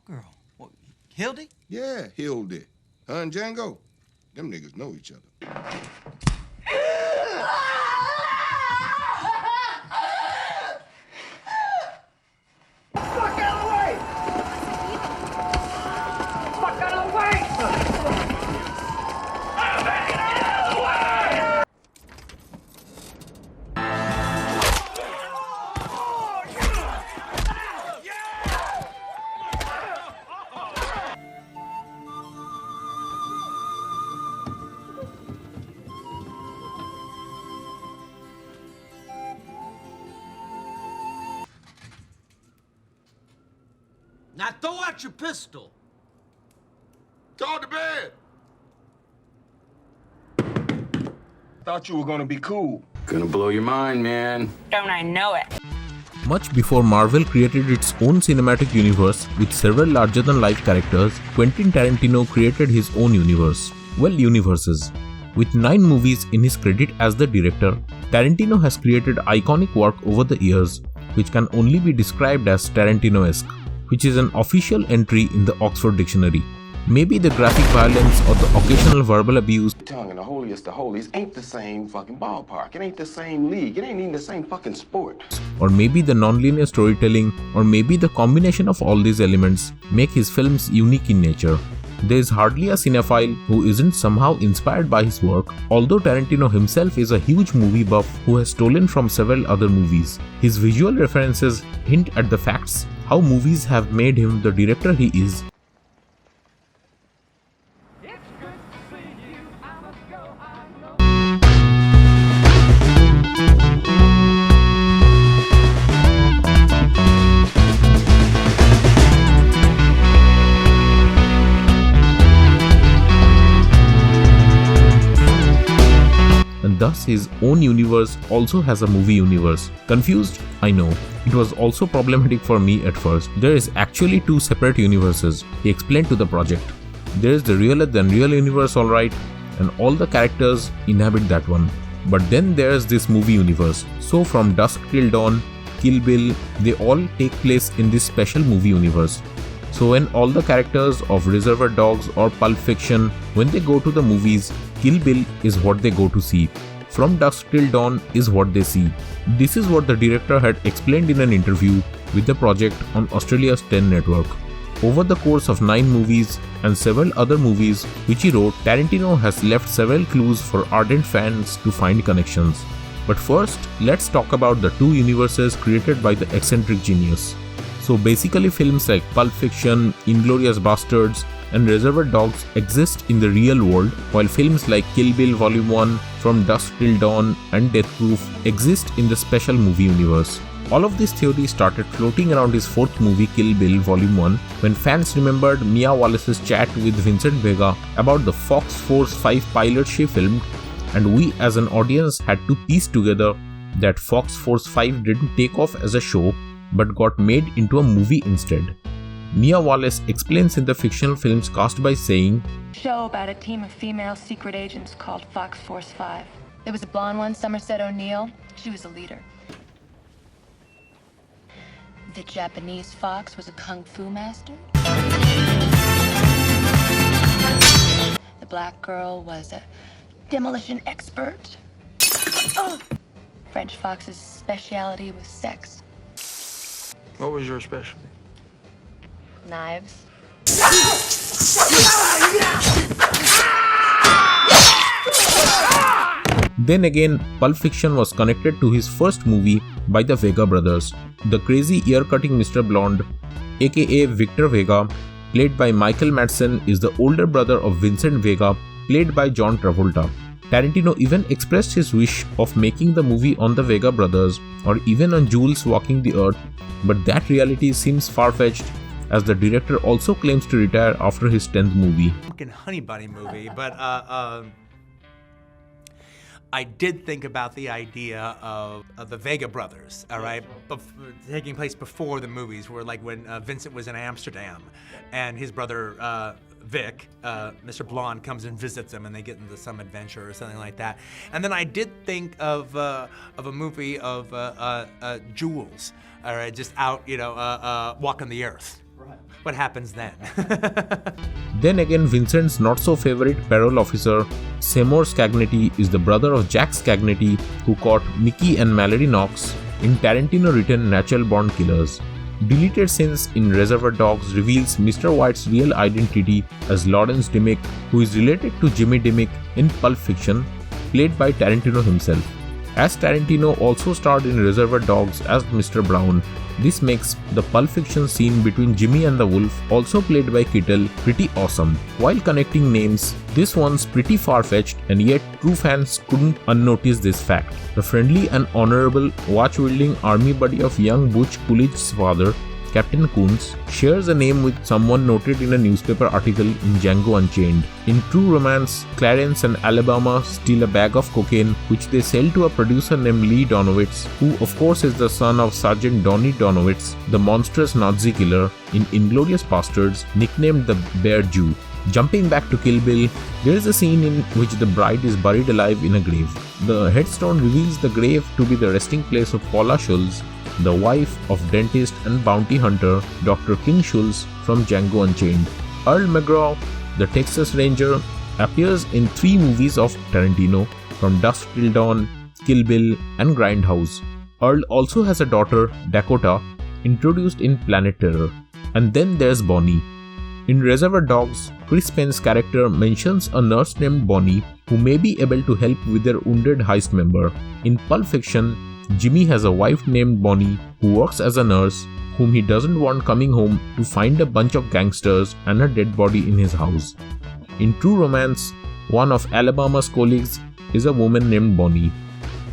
girl? What, Hildy? Yeah, Hildy. Her and Django. Them niggas know each other. Fuck out of the way! Fuck out of the way! Now throw out your pistol. Go to bed. Thought you were gonna be cool. Gonna blow your mind, man. Don't I know it? Much before Marvel created its own cinematic universe with several larger-than-life characters, Quentin Tarantino created his own universe. Well, universes. With 9 movies in his credit as the director, Tarantino has created iconic work over the years, which can only be described as Tarantino-esque, which is an official entry in the Oxford Dictionary. Maybe the graphic violence or the occasional verbal abuse, Tongue and the holiest of holies ain't the same fucking ballpark. It ain't the same league. It ain't even the same fucking sport. or maybe the non-linear storytelling, or maybe the combination of all these elements make his films unique in nature. There is hardly a cinephile who isn't somehow inspired by his work, although Tarantino himself is a huge movie buff who has stolen from several other movies. His visual references hint at the facts, how movies have made him the director he is. And thus his own universe also has a movie universe. Confused? I know. It was also problematic for me at first. There is actually 2 separate universes, he explained to the project. There is the realer than real universe, alright, and all the characters inhabit that one. But then there's this movie universe. So from Dusk till Dawn, Kill Bill, they all take place in this special movie universe. So when all the characters of Reservoir Dogs or Pulp Fiction, when they go to the movies, Kill Bill is what they go to see. From Dusk till Dawn is what they see. This is what the director had explained in an interview with the project on Australia's 10 network. Over the course of 9 movies and several other movies which he wrote, Tarantino has left several clues for ardent fans to find connections. But first, let's talk about the 2 universes created by the eccentric genius. So basically films like Pulp Fiction, Inglourious Basterds and Reservoir Dogs exist in the real world, while films like Kill Bill Volume 1, From Dusk Till Dawn and Death Proof exist in the special movie universe. All of this theory started floating around his 4th movie Kill Bill Volume 1 when fans remembered Mia Wallace's chat with Vincent Vega about the Fox Force 5 pilot she filmed, and we as an audience had to piece together that Fox Force 5 didn't take off as a show but got made into a movie instead. Mia Wallace explains in the fictional film's cast by saying, Show about a team of female secret agents called Fox Force 5. There was a blonde one, Somerset O'Neill. She was a leader. The Japanese Fox was a kung fu master. The black girl was a demolition expert. Oh. French Fox's specialty was sex. What was your specialty? Knives. Then again, Pulp Fiction was connected to his first movie by the Vega brothers. The crazy ear-cutting Mr. Blonde, aka Victor Vega, played by Michael Madsen, is the older brother of Vincent Vega, played by John Travolta. Tarantino even expressed his wish of making the movie on the Vega brothers or even on Jules walking the earth, but that reality seems far-fetched as the director also claims to retire after his 10th movie. Fucking Honey Bunny movie, but I did think about the idea of the Vega brothers, all right, taking place before the movies, where like when Vincent was in Amsterdam and his brother Vic, Mr. Blonde, comes and visits them and they get into some adventure or something like that. And then I did think of a movie of Jules, all right, just out, walking the earth. what happens then? Then again, Vincent's not-so-favorite parole officer, Seymour Scagnetti, is the brother of Jack Scagnetti, who caught Mickey and Mallory Knox in Tarantino-written Natural Born Killers. Deleted scenes in Reservoir Dogs reveals Mr. White's real identity as Lawrence Dimmick, who is related to Jimmy Dimmick in Pulp Fiction, played by Tarantino himself. As Tarantino also starred in Reservoir Dogs as Mr. Brown, this makes the Pulp Fiction scene between Jimmy and the Wolf, also played by Kittle, pretty awesome. While connecting names, this one's pretty far-fetched, and yet true fans couldn't unnotice this fact. The friendly and honorable watch-wielding army buddy of young Butch Coolidge's father, Captain Coons, shares a name with someone noted in a newspaper article in Django Unchained. In True Romance, Clarence and Alabama steal a bag of cocaine which they sell to a producer named Lee Donowitz, who of course is the son of Sergeant Donnie Donowitz, the monstrous Nazi killer in Inglourious Basterds, nicknamed the Bear Jew. Jumping back to Kill Bill, there is a scene in which the bride is buried alive in a grave. The headstone reveals the grave to be the resting place of Paula Schulz, the wife of dentist and bounty hunter Dr. King Schulz from Django Unchained. Earl McGraw, the Texas Ranger, appears in 3 movies of Tarantino, from Dusk Till Dawn, Kill Bill, and Grindhouse. Earl also has a daughter, Dakota, introduced in Planet Terror. And then there's Bonnie. In Reservoir Dogs, Chris Penn's character mentions a nurse named Bonnie who may be able to help with their wounded heist member. In Pulp Fiction, Jimmy has a wife named Bonnie who works as a nurse whom he doesn't want coming home to find a bunch of gangsters and a dead body in his house. In True Romance, one of Alabama's colleagues is a woman named Bonnie.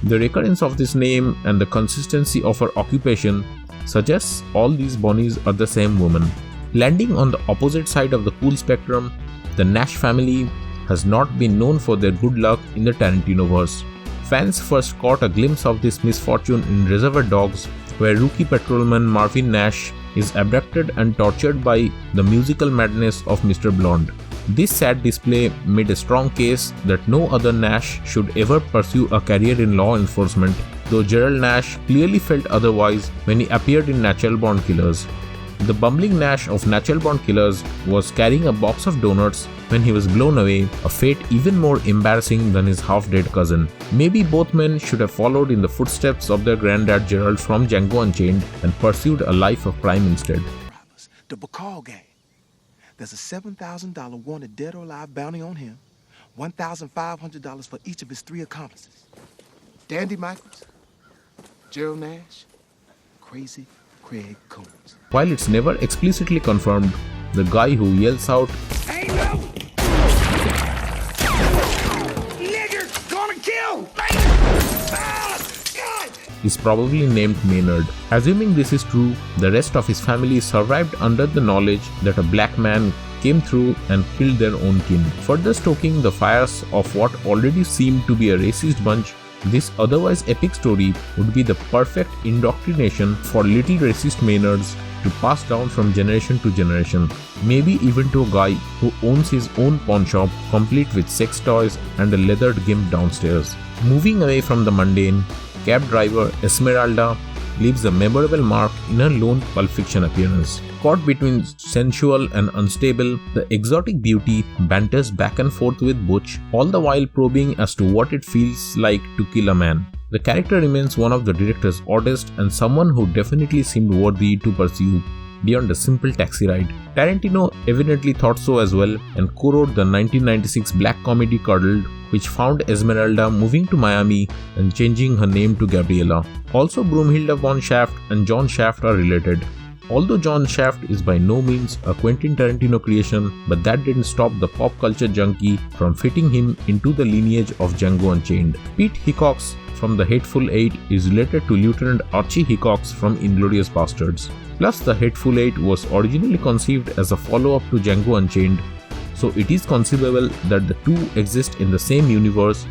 The recurrence of this name and the consistency of her occupation suggests all these Bonnies are the same woman. Landing on the opposite side of the cool spectrum, the Nash family has not been known for their good luck in the Tarantino-verse. Fans first caught a glimpse of this misfortune in Reservoir Dogs, where rookie patrolman Marvin Nash is abducted and tortured by the musical madness of Mr. Blonde. This sad display made a strong case that no other Nash should ever pursue a career in law enforcement, though Gerald Nash clearly felt otherwise when he appeared in Natural Born Killers. The bumbling Nash of Natural Born Killers was carrying a box of donuts when he was blown away, a fate even more embarrassing than his half-dead cousin. Maybe both men should have followed in the footsteps of their granddad Gerald from Django Unchained and pursued a life of crime instead. The Bacall gang. There's a $7,000 wanted dead or alive bounty on him. $1,500 for each of his 3 accomplices. Dandy Michaels, Gerald Nash, Crazy Craig Coons. While it's never explicitly confirmed, the guy who yells out, Ain't no nigger gonna kill! God! is probably named Maynard. Assuming this is true, the rest of his family survived under the knowledge that a black man came through and killed their own kin, further stoking the fires of what already seemed to be a racist bunch. This otherwise epic story would be the perfect indoctrination for little racist Maynards to pass down from generation to generation, maybe even to a guy who owns his own pawn shop complete with sex toys and a leathered gimp downstairs. Moving away from the mundane, cab driver Esmeralda leaves a memorable mark in her lone Pulp Fiction appearance. Caught between sensual and unstable, the exotic beauty banters back and forth with Butch, all the while probing as to what it feels like to kill a man. The character remains one of the director's oddest and someone who definitely seemed worthy to pursue beyond a simple taxi ride. Tarantino evidently thought so as well and co-wrote the 1996 black comedy Cuddled, which found Esmeralda moving to Miami and changing her name to Gabriella. Also, Broomhilda von Shaft and John Shaft are related. Although John Shaft is by no means a Quentin Tarantino creation, but that didn't stop the pop culture junkie from fitting him into the lineage of Django Unchained. Pete Hickox from the Hateful Eight is related to Lieutenant Archie Hickox from Inglourious Basterds. Plus, the Hateful Eight was originally conceived as a follow-up to Django Unchained, so it is conceivable that the two exist in the same universe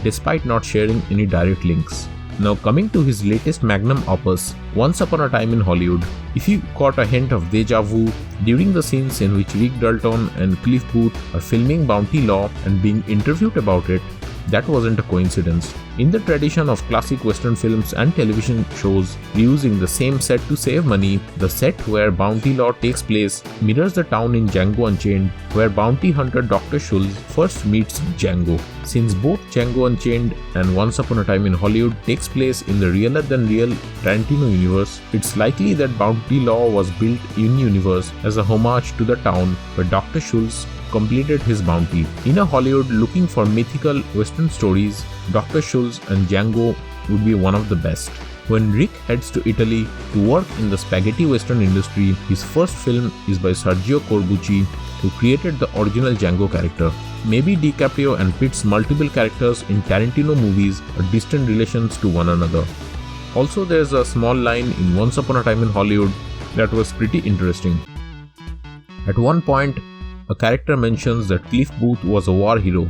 despite not sharing any direct links. Now coming to his latest magnum opus, Once Upon a Time in Hollywood, if you caught a hint of deja vu during the scenes in which Rick Dalton and Cliff Booth are filming Bounty Law and being interviewed about it, that wasn't a coincidence. In the tradition of classic Western films and television shows reusing the same set to save money, the set where Bounty Law takes place mirrors the town in Django Unchained, where bounty hunter Dr. Schultz first meets Django. Since both Django Unchained and Once Upon a Time in Hollywood takes place in the realer-than-real Tarantino universe, it's likely that Bounty Law was built in-universe as a homage to the town where Dr. Schultz completed his bounty. In a Hollywood looking for mythical Western stories, Dr. Schultz and Django would be one of the best. When Rick heads to Italy to work in the spaghetti Western industry, his first film is by Sergio Corbucci, who created the original Django character. Maybe DiCaprio and Pitt's multiple characters in Tarantino movies are distant relations to one another. Also, there's a small line in Once Upon a Time in Hollywood that was pretty interesting. At one point, a character mentions that Cliff Booth was a war hero.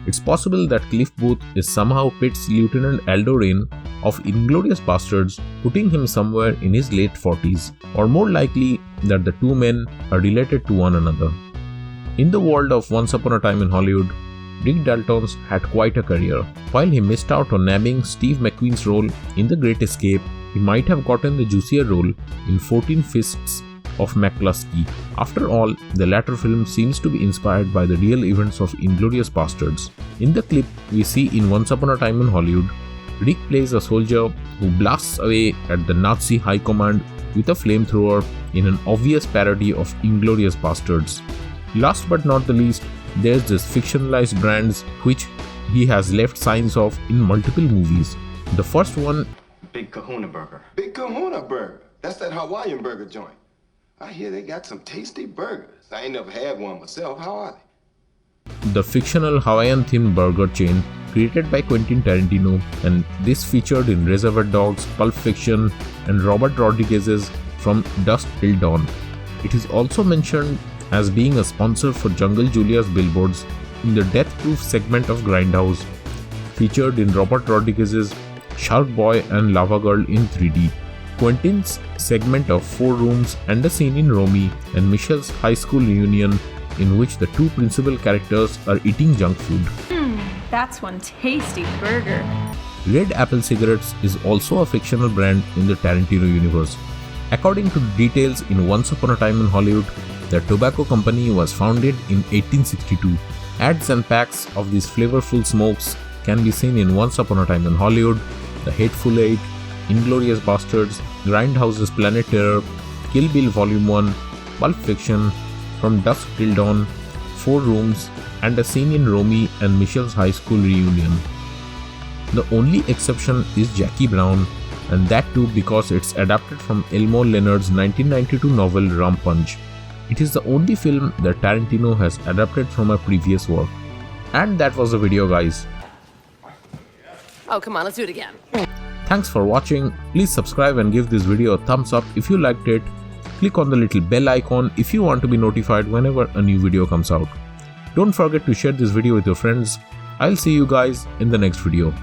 It's possible that Cliff Booth is somehow Pitt's Lieutenant Aldo Raine of Inglourious Basterds, putting him somewhere in his late 40s, or more likely that the two men are related to one another. In the world of Once Upon a Time in Hollywood, Rick Dalton's had quite a career. While he missed out on nabbing Steve McQueen's role in The Great Escape, he might have gotten the juicier role in 14 Fists of McCluskey. After all, the latter film seems to be inspired by the real events of Inglourious Basterds. In the clip we see in Once Upon a Time in Hollywood, Rick plays a soldier who blasts away at the Nazi high command with a flamethrower in an obvious parody of Inglourious Basterds. Last but not the least, there's this fictionalized brands which he has left signs of in multiple movies. The first one, Big Kahuna Burger. Big Kahuna Burger. That's that Hawaiian burger joint. I hear they got some tasty burgers. I ain't never had one myself. How are they? the fictional Hawaiian-themed burger chain created by Quentin Tarantino, and this featured in Reservoir Dogs, Pulp Fiction, and Robert Rodriguez's From Dusk Till Dawn. It is also mentioned as being a sponsor for Jungle Julia's billboards in the Death Proof segment of Grindhouse, featured in Robert Rodriguez's Shark Boy and Lava Girl in 3D. Quentin's segment of 4 Rooms and a scene in Romy and Michelle's high school reunion in which the two principal characters are eating junk food. That's one tasty burger. Red Apple Cigarettes is also a fictional brand in the Tarantino universe. According to details in Once Upon a Time in Hollywood, the tobacco company was founded in 1862. Ads and packs of these flavorful smokes can be seen in Once Upon a Time in Hollywood, The Hateful Eight, Inglourious Basterds, Grindhouse's Planet Terror, Kill Bill Volume 1, Pulp Fiction, From Dusk Till Dawn, 4 Rooms, and a scene in Romy and Michelle's high school reunion. The only exception is Jackie Brown, and that too because it's adapted from Elmore Leonard's 1992 novel Rum Punch. It is the only film that Tarantino has adapted from a previous work. And that was the video, guys. Oh, come on, let's do it again. Thanks for watching. Please subscribe and give this video a thumbs up if you liked it. Click on the little bell icon if you want to be notified whenever a new video comes out. Don't forget to share this video with your friends. I'll see you guys in the next video.